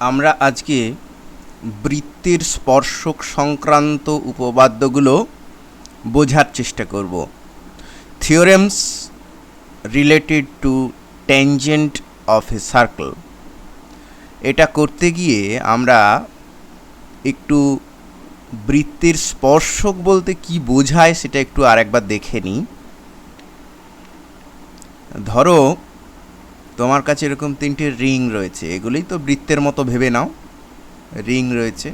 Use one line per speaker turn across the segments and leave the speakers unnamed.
আমরা আজকে বৃত্তের স্পর্শক সংক্রান্ত উপপাদ্যগুলো বোঝার চেষ্টা করব। Theorems related to tangent of a circle. এটা করতে গিয়ে আমরা একটু বৃত্তের স্পর্শক বলতে কি বোঝায় সেটা একটু আরেকবার দেখে নিই। ধরো তোমার কাছে এরকম তিনটে রিং রয়েছে, এগুলোই তো বৃত্তের মতো ভেবে নাও। রিং রয়েছে,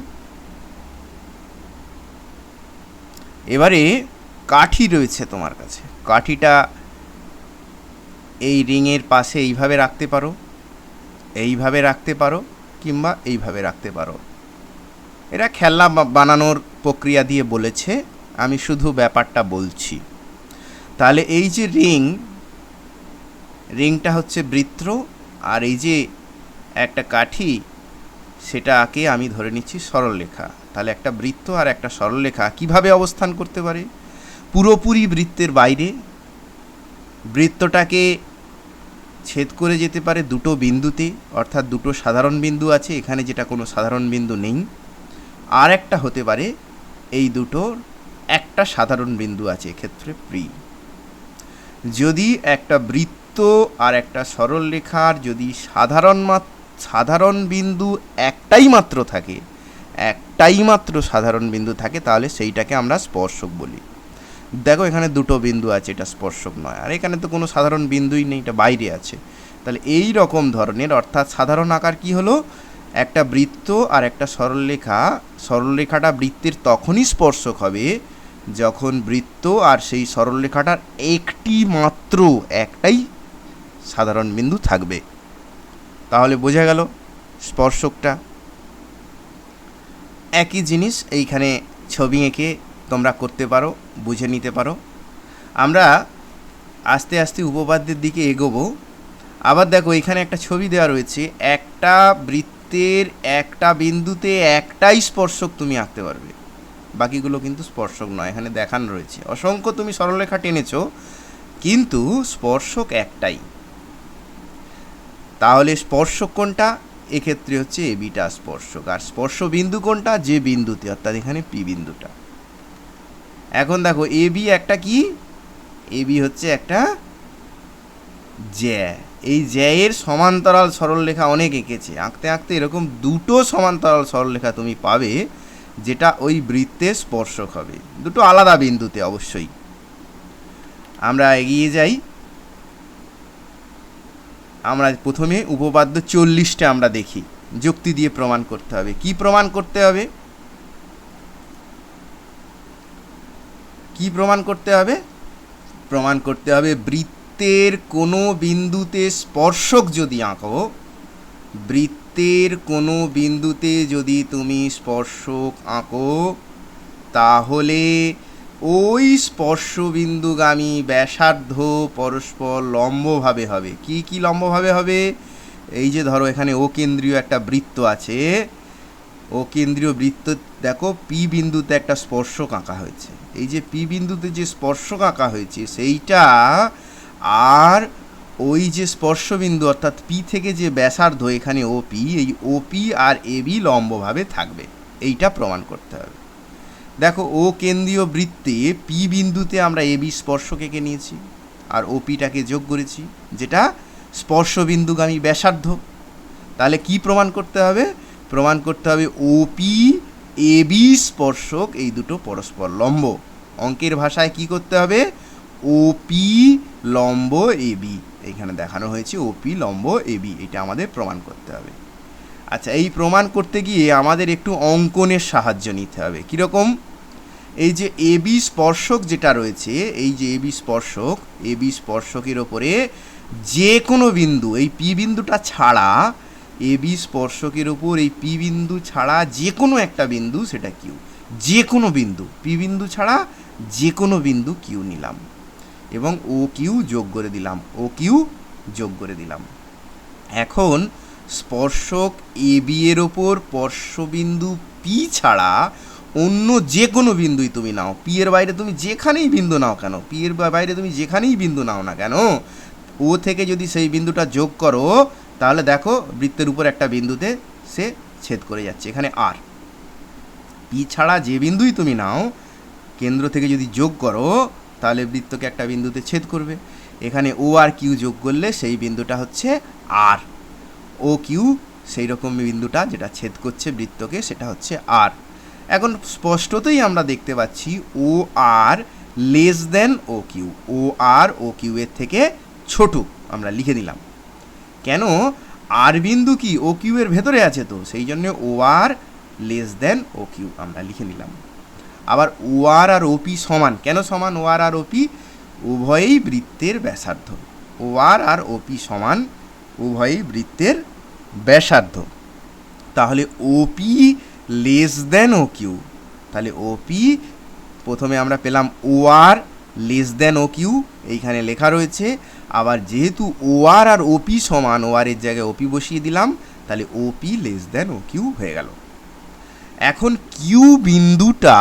এবারে কাঠি রয়েছে তোমার কাছে। কাঠিটা এই রিংয়ের পাশে এইভাবে রাখতে পারো, এইভাবে রাখতে পারো, কিংবা এইভাবে রাখতে পারো। এরা খেলনা বানানোর প্রক্রিয়া দিয়ে বলেছে, আমি শুধু ব্যাপারটা বলছি। তাহলে এই যে রিংটা হচ্ছে বৃত্ত, আর এই যে একটা কাঠি সেটাকে আমি ধরে নিচ্ছি সরলরেখা। তাহলে একটা বৃত্ত আর একটা সরলরেখা কিভাবে অবস্থান করতে পারে? পুরোপুরি বৃত্তের বাইরে। বৃত্তটাকে ছেদ করে যেতে পারে দুটো বিন্দুতে, অর্থাৎ দুটো সাধারণ বিন্দু আছে এখানে, যেটা কোনো সাধারণ বিন্দু নেই। আর একটা হতে পারে এই দুটোর একটা সাধারণ বিন্দু আছে, এক্ষেত্রে প্রি। যদি একটা বৃত্ত আর একটা সরলরেখার যদি সাধারণ বিন্দু একটাই মাত্র থাকে, একটাই মাত্র সাধারণ বিন্দু থাকে, তাহলে সেইটাকে আমরা স্পর্শক বলি। দেখো এখানে দুটো বিন্দু আছে, এটা স্পর্শক নয়। আর এখানে তো কোনো সাধারণ বিন্দুই নেই, এটা বাইরে আছে। তাহলে এই রকম ধরনের, অর্থাৎ সাধারণ আকার কি হলো, একটা বৃত্ত আর একটা সরলরেখা। সরলরেখাটা বৃত্তের তখনই স্পর্শক হবে যখন বৃত্ত আর সেই সরলরেখাটার একটাই সাধারণ বিন্দু থাকবে। তাহলে বোঝা গেল স্পর্শকটা। একই জিনিস এইখানে ছবি এঁকে তোমরা করতে পারো, বুঝে নিতে পারো। আমরা আস্তে আস্তে উপপাদ্যের দিকে এগোবো। আবার দেখো এখানে একটা ছবি দেওয়া রয়েছে, একটা বৃত্তের একটা বিন্দুতে একটাই স্পর্শক তুমি আঁকতে পারবে, বাকিগুলো কিন্তু স্পর্শক নয়। এখানে দেখানো রয়েছে অসংখ্য তুমি সরলরেখা টেনেছো, কিন্তু স্পর্শক একটাই। তাহলে স্পর্শক কোনটা? এক্ষেত্রে হচ্ছে এবিটা স্পর্শক। আর স্পর্শ বিন্দু কোনটা? যে বিন্দুতে, অর্থাৎ এখানে পি বিন্দুটা। এখন দেখো এবি একটা কি? এবি হচ্ছে একটা জ্যা। এই জ্যায়ের সমান্তরাল সরলরেখা অনেক এঁকেছে, আঁকতে আঁকতে এরকম দুটো সমান্তরাল সরলরেখা তুমি পাবে, যেটা ওই বৃত্তের স্পর্শক হবে, দুটো আলাদা বিন্দুতে অবশ্যই। আমরা এগিয়ে যাই। আমরা প্রথমে উপপাদ্য 40টা আমরা দেখি, যুক্তি দিয়ে প্রমাণ করতে হবে। কি প্রমাণ করতে হবে? কি প্রমাণ করতে হবে? প্রমাণ করতে হবে বৃত্তের কোনো বিন্দুতে স্পর্শক যদি আঁকো, বৃত্তের কোনো বিন্দুতে যদি তুমি স্পর্শক আঁকো, তাহলে ওই স্পর্শবিন্দুগামী ব্যাসার্ধ পরস্পর লম্বভাবে হবে। কি কি লম্বভাবে হবে? এই যে ধরো এখানে ও কেন্দ্রীয় একটা বৃত্ত আছে, ও কেন্দ্রীয় বৃত্ত, দেখো পি বিন্দুতে একটা স্পর্শক আঁকা হয়েছে। এই যে পি বিন্দুতে যে স্পর্শক আঁকা হয়েছে সেইটা, আর ওই যে স্পর্শবিন্দু অর্থাৎ পি থেকে যে ব্যাসার্ধ এখানে ওপি, এই ওপি আর এবি লম্বভাবে থাকবে, এইটা প্রমাণ করতে হবে। দেখো ও কেন্দ্রীয় বৃত্তে পি বিন্দুতে আমরা এবি স্পর্শক এঁকে নিয়েছি, আর ওপিটাকে যোগ করেছি, যেটা স্পর্শবিন্দুগামী ব্যাসার্ধ। তাহলে কি প্রমাণ করতে হবে? প্রমাণ করতে হবে ওপি এবি স্পর্শক এই দুটো পরস্পর লম্ব। অঙ্কের ভাষায় কি করতে হবে? ওপি লম্ব এবি, এইখানে দেখানো হয়েছে ওপি লম্ব এবি, এটা আমাদের প্রমাণ করতে হবে। আচ্ছা, এই প্রমাণ করতে গিয়ে আমাদের একটু অঙ্কনের সাহায্য নিতে হবে। কীরকম? এই যে এবি স্পর্শক যেটা রয়েছে, এই যে এবি স্পর্শকের ওপরে যে কোনো বিন্দু, এই পি বিন্দুটা ছাড়া, এবি স্পর্শকের উপর এই পি বিন্দু ছাড়া যে কোনো একটা বিন্দু, সেটা কিউ। যে কোনো বিন্দু, পি বিন্দু ছাড়া যে কোনো বিন্দু কিউ নিলাম, এবং ও কিউ যোগ করে দিলাম। এখন স্পর্শক এবি এর ওপর স্পর্শবিন্দু পি ছাড়া অন্য যে কোনো বিন্দুই তুমি নাও, পি এর বাইরে তুমি যেখানেই বিন্দু নাও কেন, পি এর বাইরে তুমি যেখানেই বিন্দু নাও না কেন, ও থেকে যদি সেই বিন্দুটা যোগ করো, তাহলে দেখো বৃত্তের উপর একটা বিন্দুতে সে ছেদ করে যাচ্ছে এখানে আর। পি ছাড়া যে বিন্দুই তুমি নাও কেন্দ্র থেকে যদি যোগ করো তাহলে বৃত্তকে একটা বিন্দুতে ছেদ করবে। এখানে ও আর কিউ যোগ করলে সেই বিন্দুটা হচ্ছে আর, ও কিউ সেই রকম বিন্দুটা যেটা ছেদ করছে বৃত্তকে সেটা হচ্ছে আর। এখন স্পষ্টতই আমরা দেখতে পাচ্ছি ও আর লেস দেন ও কিউ, ও আর ও কিউ এর থেকে ছোট আমরা লিখে দিলাম। কেন? আর বিন্দু কি ও কিউ এর ভেতরে আছে, তো সেই জন্য ও আর লেস দেন ও কিউ আমরা লিখে নিলাম। আবার ও আর ওপি সমান, কেন সমান ও আর ওপি? উভয়ই বৃত্তের ব্যাসার্ধ। ও আর ওপি সমান, উভয়ই বৃত্তের ব্যাসার্ধ। তাহলে ওপি লেস দেন ও কিউ, তাহলে ওপি প্রথমে আমরা পেলাম ও আর লেস দেন ও কিউ, এইখানে লেখা রয়েছে। আবার যেহেতু ও আর ওপি সমান, ও আর এর জায়গায় ওপি বসিয়ে দিলাম, তাহলে ওপি লেস দেন ও কিউ হয়ে গেল। এখন কিউ বিন্দুটা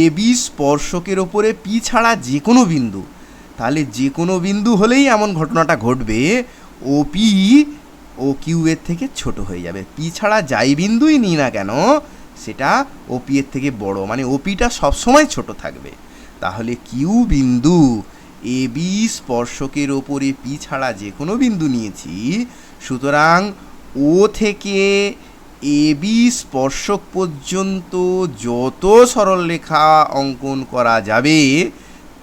এ বি স্পর্শকের ওপরে পি ছাড়া যে কোনো বিন্দু, তাহলে যে কোনো বিন্দু হলেই এমন ঘটনাটা ঘটবে ওপি ও কিউ এর থেকে ছোট হয়ে যাবে। পি ছাড়া যাই বিন্দুই নিই না কেন সেটা ওপি এর থেকে বড়, মানে ওপিটা সবসময় ছোট থাকবে। তাহলে কিউ বিন্দু এ বি স্পর্শকের ওপরে পি ছাড়া যে কোনো বিন্দু নিয়েছি, সুতরাং ও থেকে এ বি স্পর্শক পর্যন্ত যত সরলরেখা অঙ্কন করা যাবে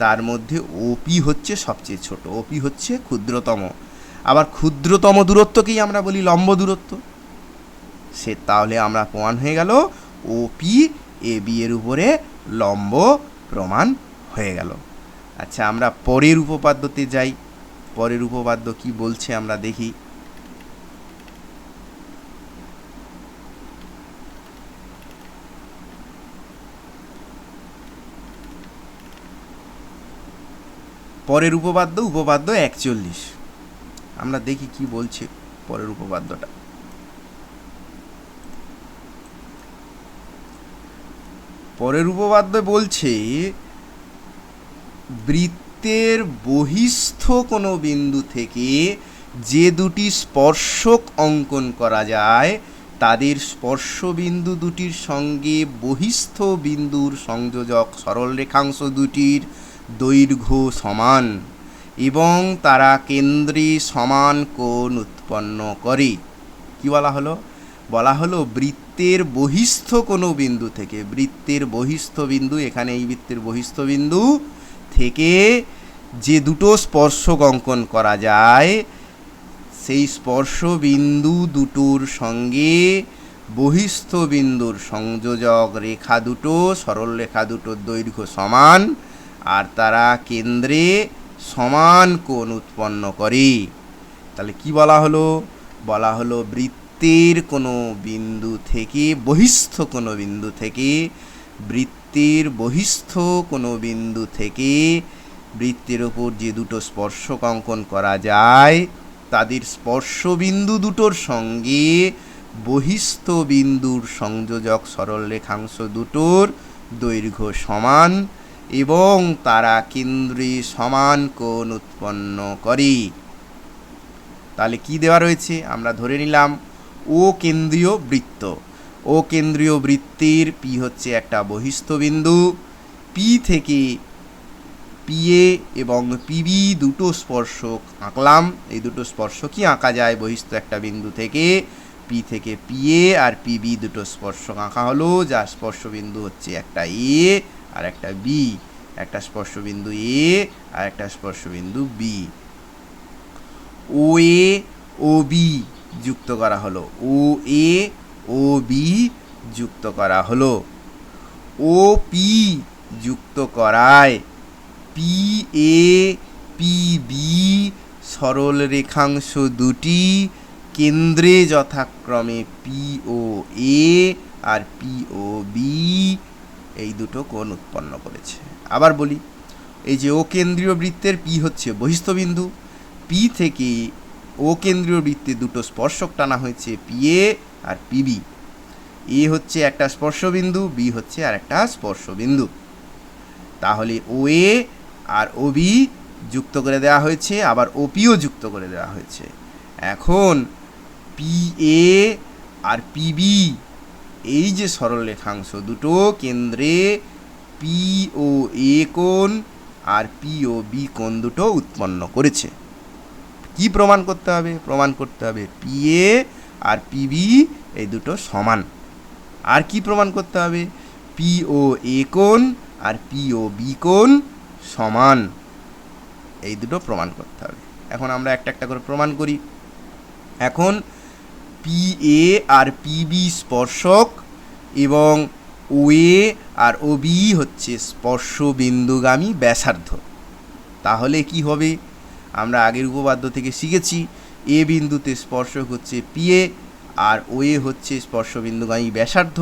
তার মধ্যে ওপি হচ্ছে সবচেয়ে ছোট, ওপি হচ্ছে ক্ষুদ্রতম। আবার ক্ষুদ্রতম দূরত্বকেই আমরা বলি লম্ব দূরত্ব। সে তাহলে আমরা প্রমাণ হয়ে গেল ওপি এ বি এর উপরে লম্ব প্রমাণ হয়ে গেল। আচ্ছা, আমরা পরের উপপাদ্যতে যাই। পরের উপপাদ্য কি বলছে আমরা দেখি। পরের উপপাদ্য 41। আমরা দেখি কি বলছে পরের উপপাদ্যটা। পরের উপপাদ্য বলছে বৃত্তের বহিস্থ কোনো বিন্দু থেকে যে দুটি স্পর্শক অঙ্কন করা যায় তাদের স্পর্শবিন্দু দুটির সঙ্গে বহিস্থ বিন্দুর সংযোজক সরলরেখাংশ দুটির দৈর্ঘ্য সমান এবং তারা কেন্দ্রে সমান কোণ উৎপন্ন করে। কি বলা হলো? বলা হলো বৃত্তের বহিস্থ কোনো বিন্দু থেকে, বৃত্তের বহিস্থ বিন্দু, এখানে এই বৃত্তের বহিস্থ বিন্দু থেকে যে দুটো স্পর্শক অঙ্কন করা যায় সেই স্পর্শ বিন্দু দুটোর সঙ্গে বহিস্থ বিন্দুর সংযোজক রেখা দুটো, সরল রেখা দুটোর দৈর্ঘ্য সমান আর তারা কেন্দ্রে সমান কোণ উৎপন্ন করে। তাহলে কি বলা হলো? বলা হলো বৃত্তের কোনো বিন্দু থেকে, বহিস্থ কোনো বিন্দু থেকে, বৃত্তের বহিস্থ কোনো বিন্দু থেকে বৃত্তের ওপর যে দুটো স্পর্শক অঙ্কন করা যায় তাদের স্পর্শবিন্দু দুটোর সঙ্গে বহিস্থ বিন্দুর সংযোজক সরল রেখাংশ দুটোর দৈর্ঘ্য সমান এবং তারা কেন্দ্রে সমান কোণ উৎপন্ন করে। তাহলে কি দেওয়া রয়েছে? আমরা ধরে নিলাম ও কেন্দ্রীয় বৃত্ত। ও কেন্দ্রীয় বৃত্তের পি হচ্ছে একটা বহিস্থ বিন্দু। পি থেকে পিএ এবং পিবি দুটো স্পর্শক আঁকলাম। এই দুটো স্পর্শকই আঁকা যায় বহিস্থ একটা বিন্দু থেকে। পি থেকে পিএ আর পিবি দুটো স্পর্শক আঁকা হলো, যার স্পর্শবিন্দু হচ্ছে একটা এ আর একটা বি। একটা স্পর্শবিন্দু এ আর একটা স্পর্শবিন্দু বি। ও এ ও বি যুক্ত করা হলো, ও এ ও বি যুক্ত করা হলো। ও পি যুক্ত করায় পি এ পি বি সরল রেখাংশ দুটি কেন্দ্রে যথাক্রমে পি ও এ আর পি ও বি এই দুটো কোণ উৎপন্ন করেছে। আবার বলি, এই যে ও কেন্দ্রীয় বৃত্তের পি হচ্ছে বহিস্থ বিন্দু। পি থেকে ও কেন্দ্রীয় বৃত্তে দুটো স্পর্শক টানা হয়েছে, পি এ আর পিবি। এ হচ্ছে একটা স্পর্শবিন্দু, বি হচ্ছে আর একটা স্পর্শবিন্দু। তাহলে ও এ আর ও বি যুক্ত করে দেওয়া হয়েছে, আবার ওপিও যুক্ত করে দেওয়া হয়েছে। এখন পি এ আর পিবি, এই যে সরলরেখাংশ দুটো কেন্দ্রে পি ও এ কোণ আর পি ও বি কোণ দুটো উৎপন্ন করেছে। কি প্রমাণ করতে হবে? প্রমাণ করতে হবে পি এ আর পিবি এই দুটো সমান। আর কি প্রমাণ করতে হবে? পি ও এ কোণ আর পি ও বি কোণ সমান, এই দুটো প্রমাণ করতে হবে। এখন আমরা একটা একটা করে প্রমাণ করি। এখন পি এ আর পিবি স্পর্শক এবং ও এ আর ও বি হচ্ছে স্পর্শ বিন্দুগামী ব্যাসার্ধ। তাহলে কি হবে? আমরা আগের উপপাদ্য থেকে শিখেছি এ বিন্দুতে স্পর্শক হচ্ছে পি এ আর ও এ হচ্ছে স্পর্শ বিন্দুগামী ব্যাসার্ধ।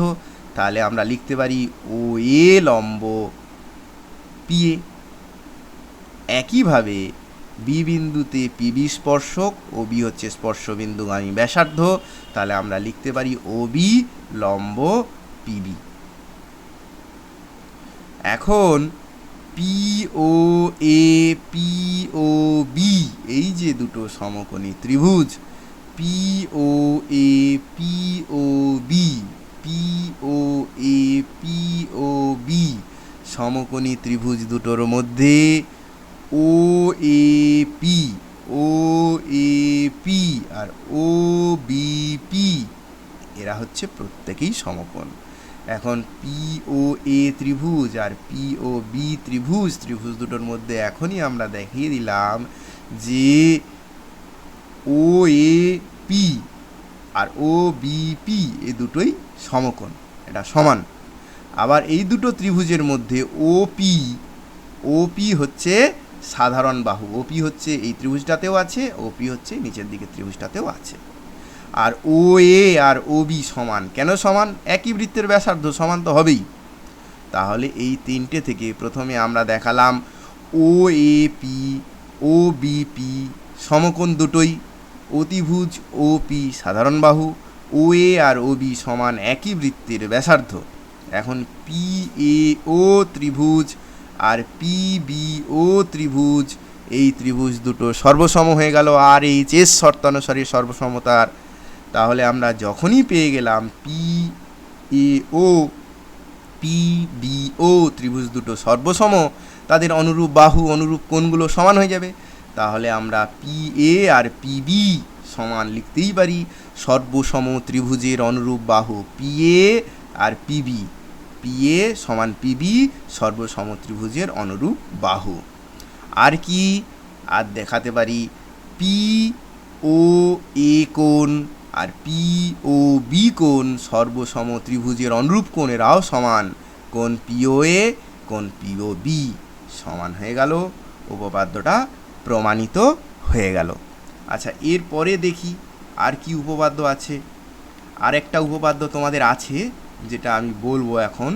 তাহলে আমরা লিখতে পারি ও এ লম্ব পি এ। একইভাবে বি বিন্দুতে পিবি স্পর্শক, ও বি হচ্ছে স্পর্শ বিন্দুগামী ব্যাসার্ধ। তাহলে আমরা লিখতে পারি ও বি লম্ব পিবি। এখন P O A P O B এই যে দুটো সমকোণী ত্রিভুজ, P O A P O B, P O A P O B সমকোণী ত্রিভুজ দুটোর মধ্যে O A P, O A P আর ও বি পি এরা হচ্ছে প্রত্যেকেই সমকোণ। এখন পি ও এ ত্রিভুজ আর পি ও বি ত্রিভুজ দুটোর মধ্যে এখনই আমরা দেখিয়ে দিলাম যে ও এ পি আর ও বি পি এ দুটোই সমকোণ, এটা সমান। আবার এই দুটো ত্রিভুজের মধ্যে ও পি হচ্ছে সাধারণ বাহু, ও পি হচ্ছে এই ত্রিভুজটাতেও আছে, ও পি হচ্ছে নিচের দিকে ত্রিভুজটাতেও আছে। আর ও এ আর ও বি সমান। কেন সমান? একই বৃত্তের ব্যাসার্ধ, সমান তো হবেই। তাহলে এই তিনটে থেকে প্রথমে আমরা দেখালাম O A P O B P সমকোণ দুটোই, অতিভুজ ও পি সাধারণ বাহু, ও এ আর ও বি সমান একই বৃত্তের ব্যাসার্ধ। এখন পি এ ও ত্রিভুজ আর পি বি ও ত্রিভুজ, এই ত্রিভুজ দুটো সর্বসম হয়ে গেল আর এইচ এস শর্তানুসারে সর্বসমতার। তাহলে আমরা যখনই পেয়ে গেলাম P A O P B O ত্রিভুজ দুটো সর্বসম, তাদের অনুরূপ বাহু অনুরূপ কোণগুলো সমান হয়ে যাবে। তাহলে আমরা পি এ আর পি বি সমান লিখতেই পারি সর্বসম ত্রিভুজের অনুরূপ বাহু পি এ আর পিবি, পি এ সমান পিবি সর্বসম ত্রিভুজের অনুরূপ বাহু। আর কি আর দেখাতে পারি পি ও এ কোণ আর পি ও বি কোণ সর্বসম ত্রিভুজের অনুরূপ কোণ, এরাও সমান। কোণ পি ও এ কোণ পি ও বি সমান হয়ে গেল, উপপাদ্যটা প্রমাণিত হয়ে গেল। আচ্ছা, এরপরে দেখি আর কি উপপাদ্য আছে। আর একটা উপপাদ্য তোমাদের আছে যেটা আমি বলবো এখন,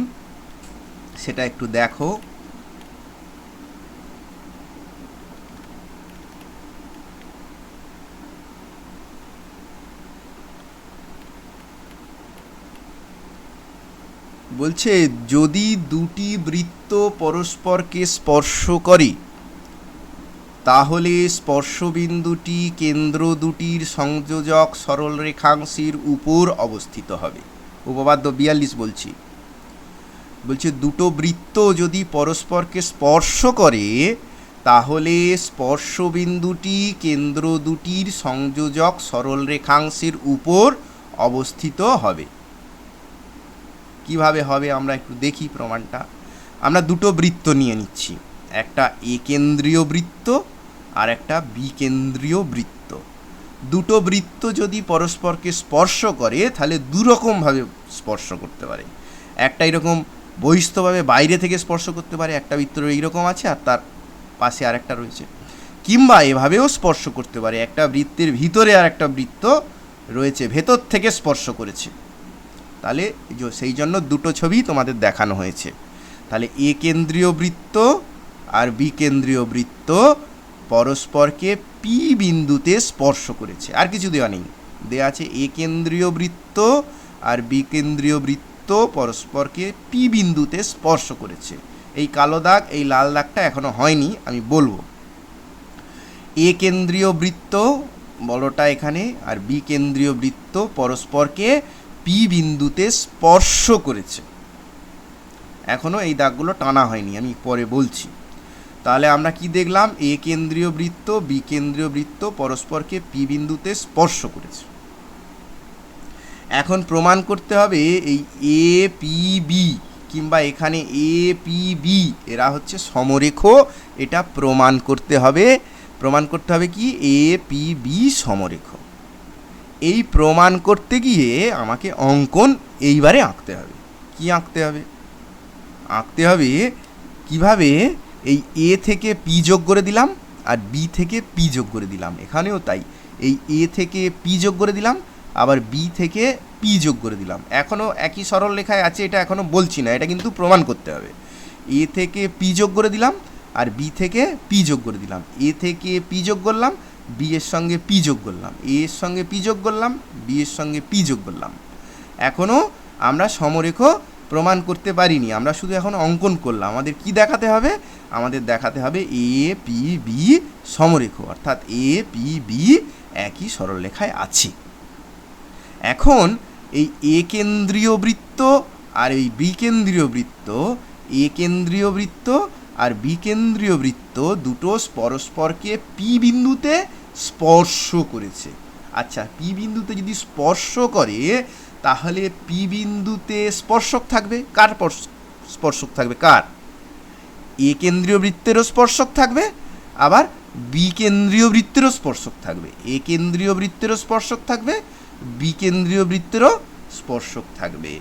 সেটা একটু দেখো। বলছে যদি দুটি বৃত্ত পরস্পরকে স্পর্শ করে তাহলে স্পর্শবিন্দুটি কেন্দ্র দুটির সংযোজক সরলরেখাংশের উপর অবস্থিত হবে। উপপাদ্য 42 বলছে দুটো বৃত্ত যদি পরস্পরকে স্পর্শ করে তাহলে স্পর্শবিন্দুটি কেন্দ্র দুটির সংযোজক সরলরেখাংশের উপর অবস্থিত হবে। কিভাবে হবে আমরা একটু দেখি প্রমাণটা। আমরা দুটো বৃত্ত নিয়ে নিচ্ছি, একটা এ কেন্দ্রীয় বৃত্ত আর একটা বি কেন্দ্রীয় বৃত্ত। দুটো বৃত্ত যদি পরস্পরকে স্পর্শ করে তাহলে দুরকমভাবে স্পর্শ করতে পারে। একটা এরকম বহিস্থভাবে বাইরে থেকে স্পর্শ করতে পারে, একটা বৃত্ত এইরকম আছে আর তার পাশে আর একটা রয়েছে, কিংবা এভাবেও স্পর্শ করতে পারে, একটা বৃত্তের ভিতরে আর একটা বৃত্ত রয়েছে, ভেতর থেকে স্পর্শ করেছে। তাহলে সেই জন্য দুটো ছবি তোমাদের দেখানো হয়েছে। তাহলে এ কেন্দ্রীয় বৃত্ত আর বি কেন্দ্রীয় বৃত্ত পরস্পরকে পি বিন্দুতে স্পর্শ করেছে, আর কিছু দেওয়া নেই, দেওয়া আছে এ কেন্দ্রীয় বৃত্ত আর বি কেন্দ্রীয় বৃত্ত পরস্পরকে পি বিন্দুতে স্পর্শ করেছে। এই কালো দাগ, এই লাল দাগটা এখনো হয়নি, আমি বলবো। এ কেন্দ্রীয় বৃত্ত বড়টা এখানে, আর বিকেন্দ্রীয় বৃত্ত পরস্পরকে পি বিন্দুতে স্পর্শ করেছে। এখনও এই দাগগুলো টানা হয়নি, আমি পরে বলছি। তাহলে আমরা কি দেখলাম? এ কেন্দ্রীয় বৃত্ত বি কেন্দ্রীয় বৃত্ত পরস্পরকে পি বিন্দুতে স্পর্শ করেছে। এখন প্রমাণ করতে হবে এই এ পি বি কিংবা এখানে এ পি বি এরা হচ্ছে সমরেখ। এটা প্রমাণ করতে হবে। প্রমাণ করতে হবে কি? এ পি বি সমরেখ। এই প্রমাণ করতে গিয়ে আমাকে অঙ্কন এইবারে আঁকতে হবে। কি আঁকতে হবে? আঁকতে হবে কিভাবে? এই এ থেকে পি যোগ করে দিলাম আর বি থেকে পি যোগ করে দিলাম। এখানেও তাই, এই এ থেকে পি যোগ করে দিলাম, আবার বি থেকে পি যোগ করে দিলাম। এখনও একই সরল রেখায় আছে, এটা এখনও বলছি না, এটা কিন্তু প্রমাণ করতে হবে। এ থেকে পি যোগ করে দিলাম আর বি থেকে পি যোগ করে দিলাম। এ থেকে পি যোগ করলাম, বি এর সঙ্গে পি যোগ করলাম, এ এর সঙ্গে পি যোগ করলাম, বি এর সঙ্গে পি যোগ করলাম। এখনও আমরা সমরেখ প্রমাণ করতে পারিনি, আমরা শুধু এখন অঙ্কন করলাম। আমাদের কি দেখাতে হবে? আমাদের দেখাতে হবে এ পি বি সমরেখ, অর্থাৎ এ পি বি একই সরলরেখায় আছে। এখন এই এ কেন্দ্রীয় বৃত্ত আর এই বি কেন্দ্রীয় বৃত্ত, এ কেন্দ্রীয় বৃত্ত আর বি কেন্দ্রীয় বৃত্ত দুটো পরস্পরকে পি বিন্দুতে স্পর্শ করেছে। আচ্ছা, পি বিন্দুতে যদি স্পর্শ করে তাহলে পি বিন্দুতে স্পর্শক থাকবে। কার স্পর্শক থাকবে? কার? এ কেন্দ্রীয় বৃত্তেরও স্পর্শক থাকবে, আবার বি কেন্দ্রীয় বৃত্তেরও স্পর্শক থাকবে। এ কেন্দ্রীয় বৃত্তেরও স্পর্শক থাকবে, বি কেন্দ্রীয় বৃত্তেরও স্পর্শক থাকবে।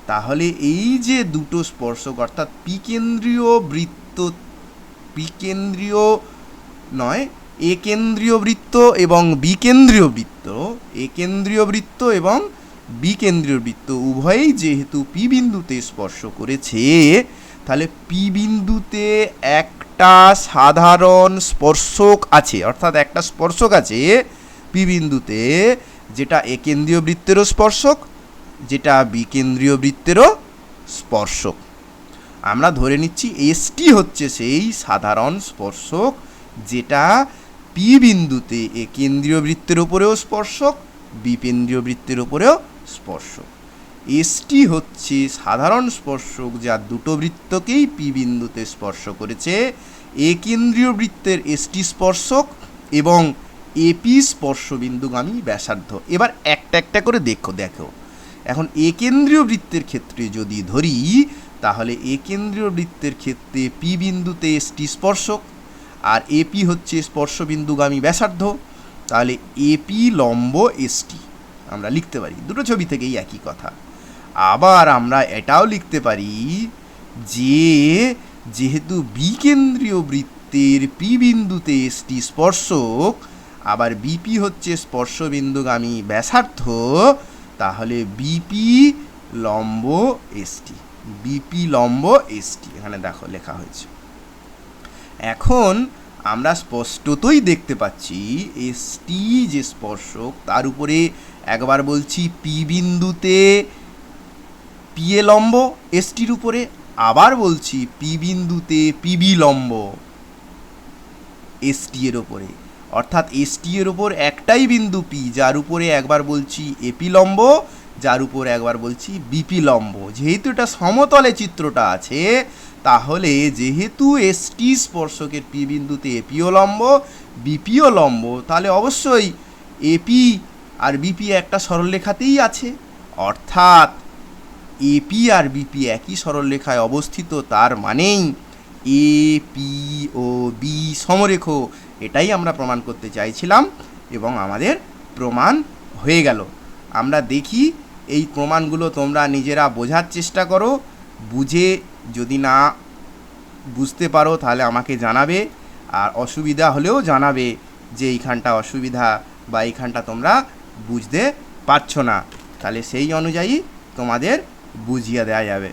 তাহলে এই যে দুটো স্পর্শক, অর্থাৎ পি কেন্দ্রীয় বৃত্ত, পি কেন্দ্রীয় নয়, এ কেন্দ্রীয় বৃত্ত এবং বি কেন্দ্রীয় বৃত্ত, এ কেন্দ্রীয় বৃত্ত এবং বি কেন্দ্রীয় বৃত্ত উভয়েই যেহেতু পি বিন্দুতে স্পর্শ করেছে, তাহলে পি বিন্দুতে একটা সাধারণ স্পর্শক আছে, অর্থাৎ একটা স্পর্শক আছে পি বিন্দুতে, যেটা এ কেন্দ্রীয় বৃত্তেরও স্পর্শক, যেটা বি কেন্দ্রীয় বৃত্তেরও স্পর্শক। আমরা ধরে নিচ্ছি এসটি হচ্ছে সেই সাধারণ স্পর্শক যেটা পি বিন্দুতে এ কেন্দ্রীয় বৃত্তের উপরেও স্পর্শক, বি কেন্দ্রীয় বৃত্তের উপরেও স্পর্শক। এসটি হচ্ছে সাধারণ স্পর্শক যা দুটো বৃত্তকেই পি বিন্দুতে স্পর্শ করেছে। এ কেন্দ্রীয় বৃত্তের এসটি স্পর্শক এবং এপি স্পর্শবিন্দুগামী ব্যাসার্ধ। এবার একটা একটা করে দেখো। এখন এ কেন্দ্রীয় বৃত্তের ক্ষেত্রে যদি ধরি, তাহলে এ কেন্দ্রীয় বৃত্তের ক্ষেত্রে পি বিন্দুতে এসটি স্পর্শক আর এপি হচ্ছে স্পর্শবিন্দুগামী ব্যাসার্ধ। তাহলে এপি লম্ব এসটি আমরা লিখতে পারি, দুটো ছবি থেকেই একই কথা। আবার আমরা এটাও লিখতে পারি যে যেহেতু বি কেন্দ্রীয় বৃত্তের পি বিন্দুতে এসটি স্পর্শক, আবার বিপি হচ্ছে স্পর্শবিন্দুগামী ব্যাসার্ধ, তাহলে বিপি লম্ব এসটি, বিপি লম্ব এসটি এখানে দেখো লেখা হয়েছে। এখন আমরা স্পষ্টতই দেখতে পাচ্ছি এসটি যে স্পর্শক, তার উপরে একবার বলছি পি বিন্দুতে পি এ লম্ব এসটির উপরে, আবার বলছি পি বিন্দুতে পিবি লম্ব এসটি এর উপরে, অর্থাৎ এসটি এর উপর একটাই বিন্দু পি, যার উপরে একবার বলছি এপি লম্ব, যার উপর একবার বলছি বিপি লম্ব। যেহেতু এটা সমতলে চিত্রটা আছে, তাহলে যেহেতু এসটি স্পর্শকের পি বিন্দুতে এপিও লম্ব বিপিও লম্ব, তাহলে অবশ্যই এপি আর বিপি একটা সরলরেখাতেই আছে, অর্থাৎ এপি আর বিপি একই সরলরেখায় অবস্থিত, তার মানেই এ পি ও বি সমরেখ। এটাই আমরা প্রমাণ করতে চাইছিলাম এবং আমাদের প্রমাণ হয়ে গেল। আমরা দেখি এই প্রমাণগুলো তোমরা নিজেরা বোঝার চেষ্টা করো, বুঝে যদি না বুঝতে পারো তাহলে আমাকে জানাবে, আর অসুবিধা হলেও জানাবে যে এইখানটা অসুবিধা বা এইখানটা তোমরা বুঝতে পারছো না, তাহলে সেই অনুযায়ী তোমাদের বুঝিয়ে দেওয়া যাবে।